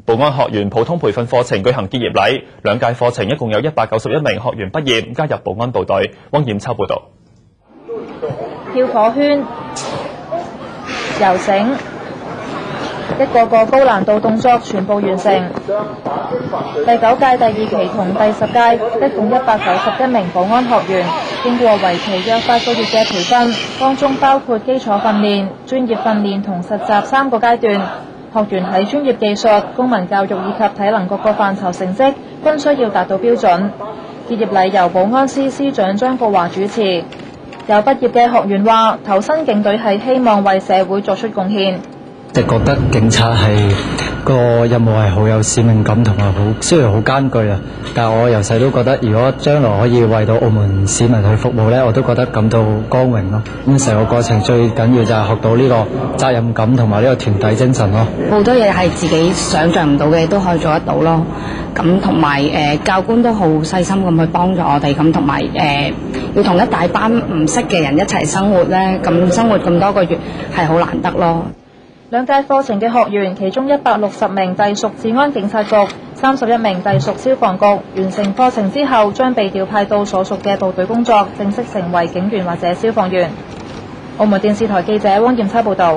保安學院普通培訓課程舉行結業禮，兩屆課程一共有191名學員畢業，加入保安部隊。汪艷秋報導。跳火圈、游繩，一個個高難度動作全部完成。第9屆第2期同第10屆一共191名保安學員，經過為期約8個月嘅培訓，當中包括基礎訓練、專業訓練同實習3個階段。學員喺專業技術、公民教育以及體能各個範疇成績均需要達到標準。結業禮由保安司司長張國華主持。有畢業嘅學員話：投身警隊係希望為社會作出貢獻。就覺得警察係個任務係好有使命感同埋雖然好艱巨啊，但係我由細都覺得，如果將來可以為到澳門市民去服務呢，我都覺得感到光榮咯。咁成個過程最緊要就係學到呢個責任感同埋呢個團隊精神咯。好多嘢係自己想像唔到嘅都可以做得到咯。咁同埋教官都好細心咁去幫助我哋，咁同埋要同一大班唔識嘅人一齊生活呢，咁生活咁多個月係好難得咯。兩屆課程嘅學員，其中160名隸屬治安警察局，31名隸屬消防局。完成課程之後，將被調派到所屬嘅部隊工作，正式成為警員或者消防員。澳門電視台記者汪艷秋報導。